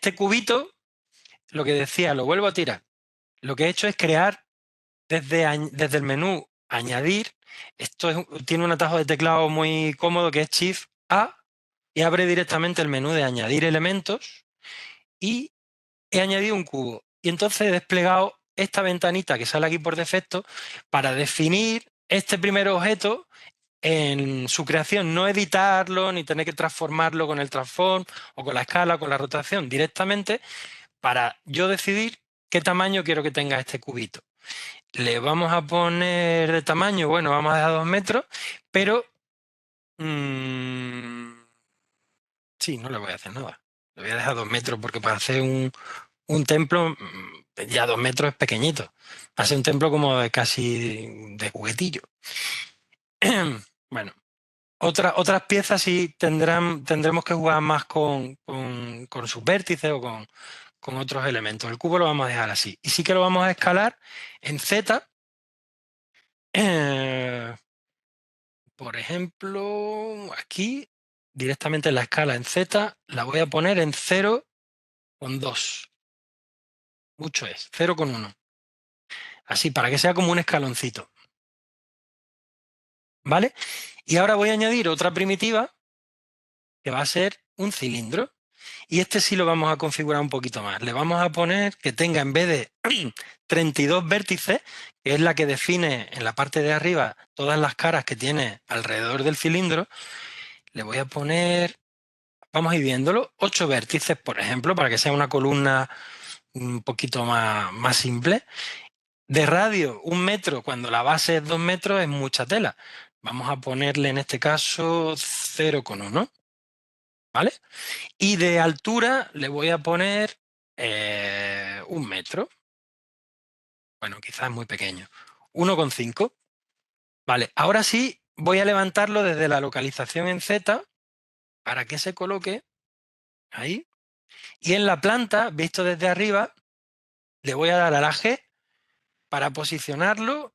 Este cubito, lo que decía, lo vuelvo a tirar. Lo que he hecho es crear desde el menú añadir. Tiene un atajo de teclado muy cómodo que es Shift A y abre directamente el menú de añadir elementos y he añadido un cubo. Y entonces he desplegado esta ventanita que sale aquí por defecto para definir este primer objeto en su creación, no editarlo ni tener que transformarlo con el transform o con la escala o con la rotación, directamente para yo decidir qué tamaño quiero que tenga este cubito. Le vamos a poner de tamaño, bueno, vamos a dejar 2 metros, pero sí, no le voy a hacer nada. Le voy a dejar 2 metros porque para hacer un templo, ya 2 metros es pequeñito. Hace un templo como de casi de juguetillo. Bueno, otras piezas sí tendremos que jugar más con sus vértices o con otros elementos. El cubo lo vamos a dejar así. Y sí que lo vamos a escalar en Z. Por ejemplo, aquí, directamente en la escala en Z, la voy a poner en 0,2. Mucho es, 0,1. Así, para que sea como un escaloncito. ¿Vale? Y ahora voy a añadir otra primitiva que va a ser un cilindro. Y este sí lo vamos a configurar un poquito más. Le vamos a poner que tenga, en vez de 32 vértices, que es la que define en la parte de arriba todas las caras que tiene alrededor del cilindro, le voy a poner, vamos a ir viéndolo, 8 vértices, por ejemplo, para que sea una columna un poquito más simple. De radio, 1 metro, cuando la base es 2 metros, es mucha tela. Vamos a ponerle en este caso 0,1, ¿vale? Y de altura le voy a poner 1 metro. Bueno, quizás es muy pequeño. 1,5. Vale, ahora sí voy a levantarlo desde la localización en Z para que se coloque ahí. Y en la planta, visto desde arriba, le voy a dar a la G para posicionarlo,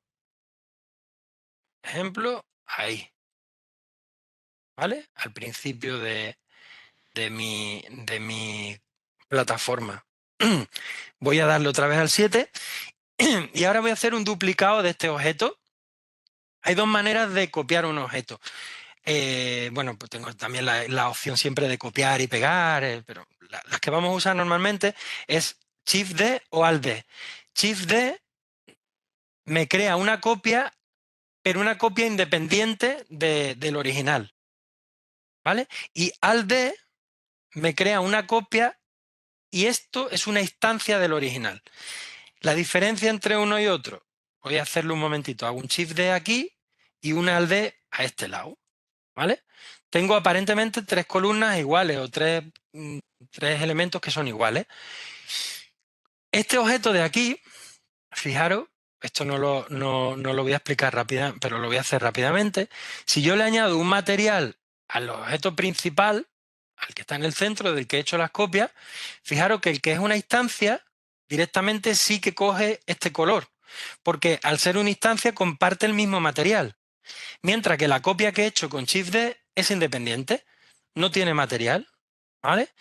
ejemplo, ahí, ¿vale? Al principio de mi plataforma. Voy a darle otra vez al 7 y ahora voy a hacer un duplicado de este objeto. Hay dos maneras de copiar un objeto. Bueno, pues tengo también la opción siempre de copiar y pegar, pero las que vamos a usar normalmente es Shift D o Alt D. Shift D me crea una copia, pero una copia independiente del original, ¿vale? Y Alt D me crea una copia y esto es una instancia del original. La diferencia entre uno y otro, voy a hacerlo un momentito, hago un Shift D aquí y un Alt D a este lado, ¿vale? Tengo aparentemente 3 columnas iguales o tres elementos que son iguales. Este objeto de aquí, fijaros, esto no lo voy a explicar rápida, pero lo voy a hacer rápidamente. Si yo le añado un material al objeto principal, al que está en el centro del que he hecho las copias, fijaros que el que es una instancia directamente sí que coge este color, porque al ser una instancia comparte el mismo material, mientras que la copia que he hecho con Shift D es independiente, no tiene material, ¿vale?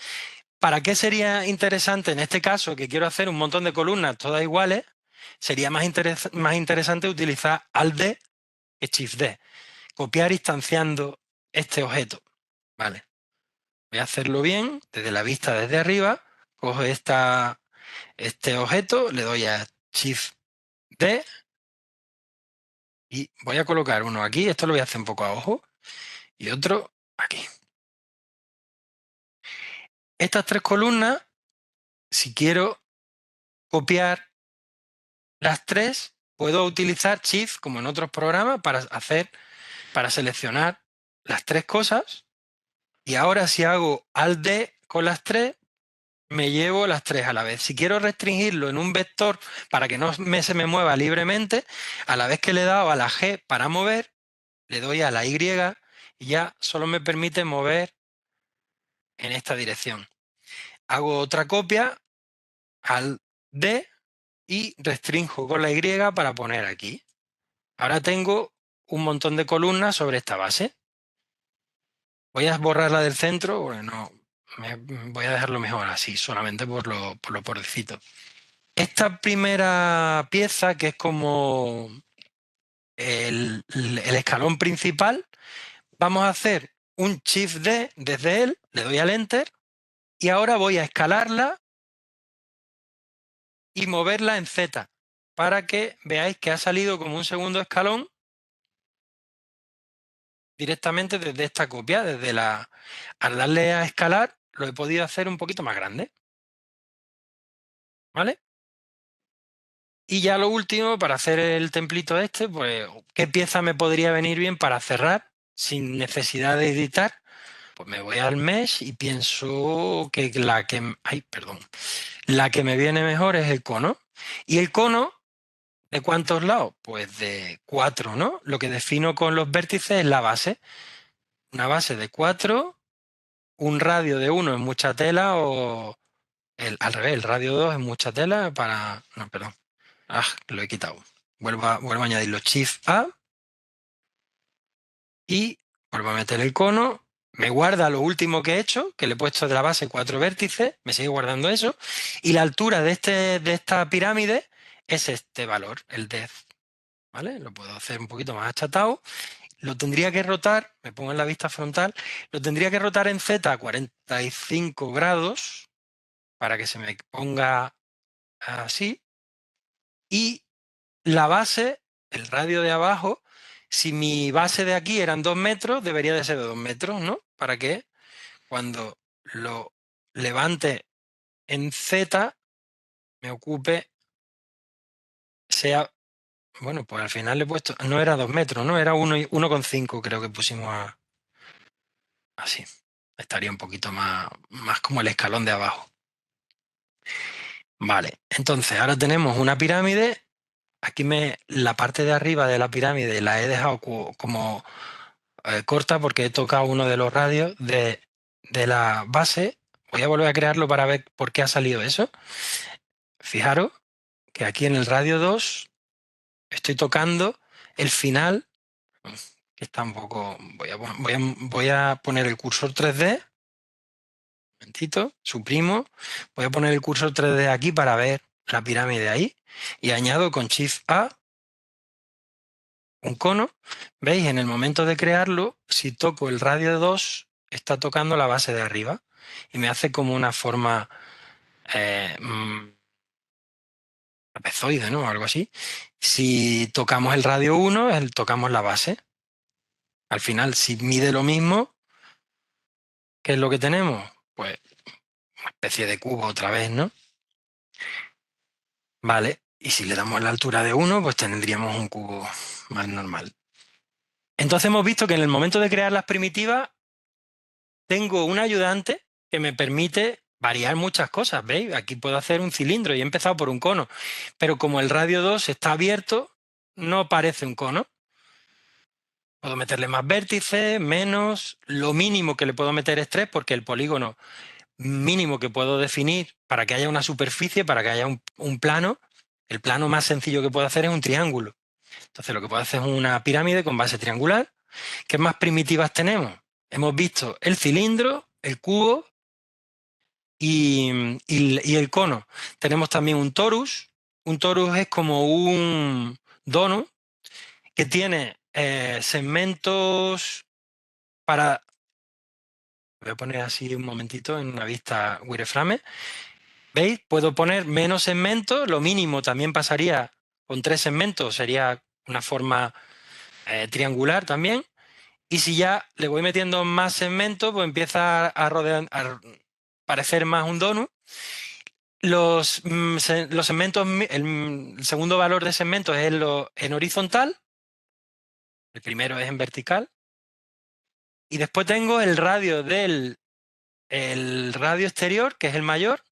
¿Para qué sería interesante en este caso, que quiero hacer un montón de columnas todas iguales? Sería más interesante utilizar Alt D que Shift D. Copiar instanciando este objeto. Vale. Voy a hacerlo bien, desde la vista desde arriba. Cojo este objeto, le doy a Shift D y voy a colocar uno aquí. Esto lo voy a hacer un poco a ojo. Y otro aquí. Estas 3 columnas, si quiero copiar las 3, puedo utilizar Shift, como en otros programas, para seleccionar las 3 cosas. Y ahora si hago Alt D con las 3, me llevo las 3 a la vez. Si quiero restringirlo en un vector para que no se me mueva libremente, a la vez que le he dado a la G para mover, le doy a la Y y ya solo me permite mover en esta dirección. Hago otra copia, Alt D, y restringo con la Y para poner aquí. Ahora tengo un montón de columnas sobre esta base. Voy a borrarla del centro, porque voy a dejarlo mejor así, solamente por lo bordecitos. Esta primera pieza, que es como el escalón principal, vamos a hacer un Shift D desde él, le doy al Enter y ahora voy a escalarla y moverla en Z para que veáis que ha salido como un segundo escalón directamente desde esta copia, al darle a escalar lo he podido hacer un poquito más grande, ¿vale? Y ya lo último, para hacer el templito este, pues, ¿qué pieza me podría venir bien para cerrar sin necesidad de editar? Pues me voy al mesh y pienso que la que me viene mejor es el cono. Y el cono, ¿de cuántos lados? Pues de 4, ¿no? Lo que defino con los vértices es la base. Una base de 4, un radio de 1 es mucha tela o al revés, el radio 2 es mucha tela para... No, perdón. Lo he quitado. Vuelvo a añadir los Shift A y vuelvo a meter el cono. Me guarda lo último que he hecho, que le he puesto de la base 4 vértices, me sigue guardando eso. Y la altura de esta pirámide es este valor, el depth, ¿vale? Lo puedo hacer un poquito más achatado. Lo tendría que rotar, me pongo en la vista frontal, lo tendría que rotar en Z a 45 grados para que se me ponga así. Y la base, el radio de abajo, si mi base de aquí eran 2 metros, debería de ser de 2 metros, ¿no? Para que cuando lo levante en Z me ocupe, sea, bueno, pues al final le he puesto, no era 2 metros, ¿no? Era 1,5 creo que pusimos así. Estaría un poquito más como el escalón de abajo. Vale, entonces ahora tenemos una pirámide. Aquí la parte de arriba de la pirámide la he dejado como corta porque he tocado uno de los radios de la base. Voy a volver a crearlo para ver por qué ha salido eso. Fijaros que aquí en el radio 2 estoy tocando el final, que está un poco... Voy a poner el cursor 3D, un momentito, suprimo. Voy a poner el cursor 3D aquí para ver la pirámide ahí y añado con Shift A un cono. ¿Veis? En el momento de crearlo, si toco el radio 2, está tocando la base de arriba y me hace como una forma trapezoide, ¿no? Algo así. Si tocamos el radio 1, tocamos la base. Al final, si mide lo mismo, ¿qué es lo que tenemos? Pues una especie de cubo otra vez, ¿no? Vale. Y si le damos la altura de 1, pues tendríamos un cubo más normal. Entonces hemos visto que en el momento de crear las primitivas tengo un ayudante que me permite variar muchas cosas, ¿veis? Aquí puedo hacer un cilindro y he empezado por un cono, pero como el radio 2 está abierto, no parece un cono. Puedo meterle más vértices, menos, lo mínimo que le puedo meter es 3 porque el polígono mínimo que puedo definir para que haya una superficie, para que haya un plano, el plano más sencillo que puedo hacer es un triángulo. Entonces lo que puedo hacer es una pirámide con base triangular. ¿Qué más primitivas tenemos? Hemos visto el cilindro, el cubo y el cono. Tenemos también un torus. Un torus es como un donut que tiene segmentos para... Voy a poner así un momentito en una vista wireframe. ¿Veis? Puedo poner menos segmentos. Lo mínimo también pasaría con 3 segmentos. Sería una forma triangular también. Y si ya le voy metiendo más segmentos, pues empieza a parecer más un donut. Los segmentos, el segundo valor de segmentos es en horizontal, el primero es en vertical, y después tengo el radio exterior, que es el mayor,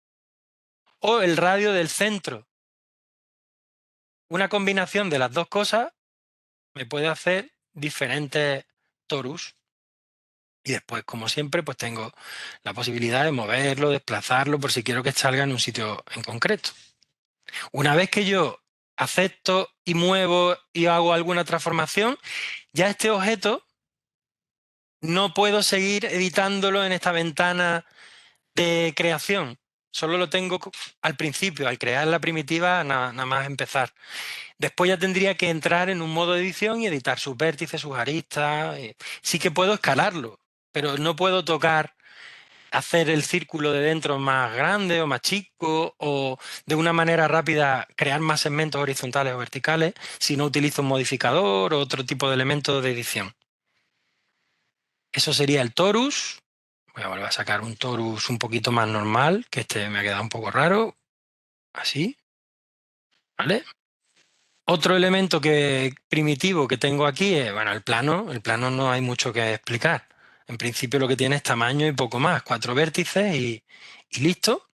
o el radio del centro. Una combinación de las dos cosas me puede hacer diferentes torus. Y después, como siempre, pues tengo la posibilidad de moverlo, desplazarlo, por si quiero que salga en un sitio en concreto. Una vez que yo acepto y muevo y hago alguna transformación, ya este objeto no puedo seguir editándolo en esta ventana De creación, solo lo tengo al principio, al crear la primitiva, nada más empezar. Después ya tendría que entrar en un modo de edición y editar sus vértices, sus aristas. Sí que puedo escalarlo, pero no puedo tocar, hacer el círculo de dentro más grande o más chico, o de una manera rápida crear más segmentos horizontales o verticales si no utilizo un modificador o otro tipo de elemento de edición. Eso sería el torus. Voy a volver a sacar un torus un poquito más normal, que este me ha quedado un poco raro. Así, ¿vale? Otro elemento primitivo que tengo aquí es, bueno, el plano. El plano no hay mucho que explicar. En principio lo que tiene es tamaño y poco más. 4 vértices y listo.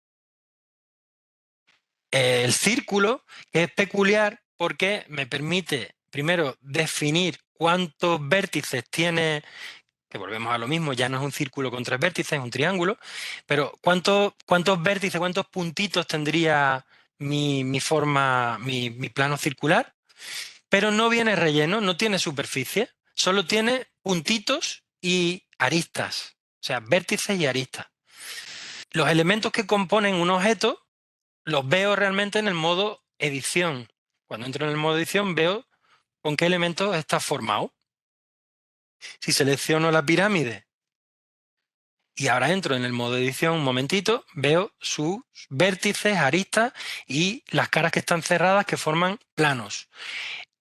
El círculo, que es peculiar porque me permite, primero, definir cuántos vértices tiene, que volvemos a lo mismo, ya no es un círculo con 3 vértices, es un triángulo, pero cuántos vértices, cuántos puntitos tendría mi forma, mi plano circular, pero no viene relleno, no tiene superficie, solo tiene puntitos y aristas, o sea, vértices y aristas. Los elementos que componen un objeto los veo realmente en el modo edición. Cuando entro en el modo edición veo con qué elementos está formado. Si selecciono la pirámide y ahora entro en el modo edición un momentito, veo sus vértices, aristas y las caras que están cerradas que forman planos.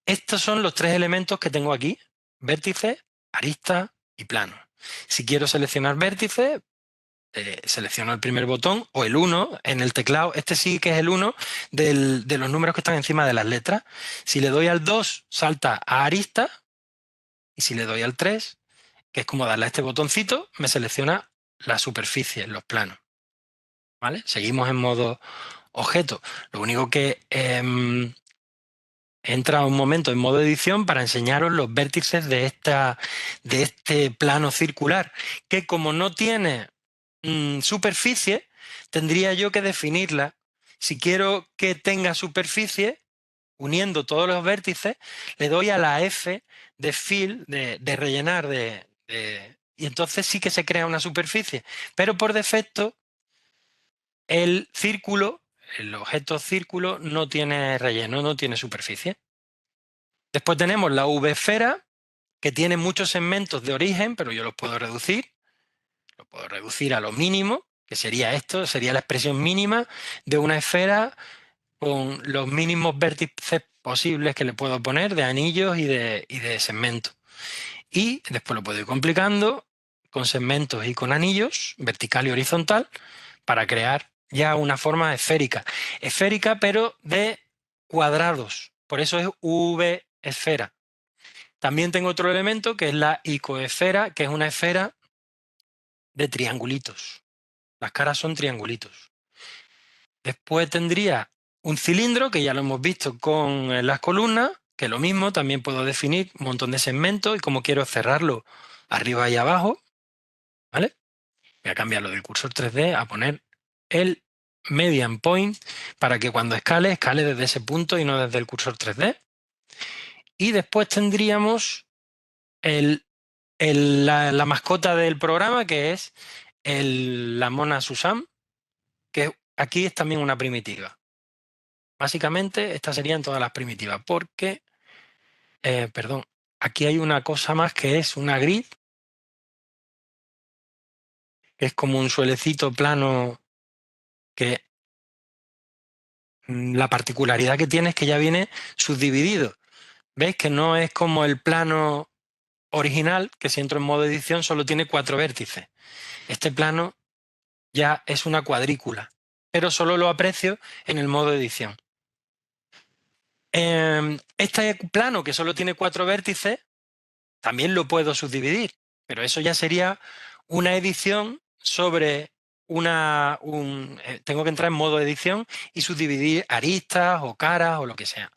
Estos son los 3 elementos que tengo aquí: vértices, aristas y planos. Si quiero seleccionar vértices, selecciono el primer botón o el 1 en el teclado. Este sí que es el 1 de los números que están encima de las letras. Si le doy al 2, salta a arista, y si le doy al 3, que es como darle a este botoncito, me selecciona la superficie, los planos. ¿Vale? Seguimos en modo objeto. Lo único que he entrado un momento en modo edición para enseñaros los vértices de este plano circular, que como no tiene superficie, tendría yo que definirla. Si quiero que tenga superficie, uniendo todos los vértices, le doy a la F de fill, de rellenar, y entonces sí que se crea una superficie. Pero por defecto, el círculo, el objeto círculo, no tiene relleno, no tiene superficie. Después tenemos la V-esfera, que tiene muchos segmentos de origen, pero yo los puedo reducir. Lo puedo reducir a lo mínimo, que sería esto, sería la expresión mínima de una esfera con los mínimos vértices posibles que le puedo poner de anillos y de segmentos. Y después lo puedo ir complicando con segmentos y con anillos, vertical y horizontal, para crear ya una forma esférica. Esférica, pero de cuadrados. Por eso es V-esfera. También tengo otro elemento que es la icoesfera, que es una esfera de triangulitos. Las caras son triangulitos. Después tendría un cilindro, que ya lo hemos visto con las columnas, que lo mismo, también puedo definir un montón de segmentos y como quiero cerrarlo arriba y abajo, ¿vale? Voy a cambiarlo del cursor 3D a poner el median point para que cuando escale, escale desde ese punto y no desde el cursor 3D. Y después tendríamos la mascota del programa, que es la mona Susan, que aquí es también una primitiva. Básicamente, estas serían todas las primitivas, porque, perdón, aquí hay una cosa más que es una grid, que es como un suelecito plano que la particularidad que tiene es que ya viene subdividido. ¿Veis? Que no es como el plano original, que si entro en modo edición solo tiene 4 vértices. Este plano ya es una cuadrícula, pero solo lo aprecio en el modo edición. Este plano que solo tiene 4 vértices, también lo puedo subdividir, pero eso ya sería una edición sobre tengo que entrar en modo edición y subdividir aristas o caras o lo que sea.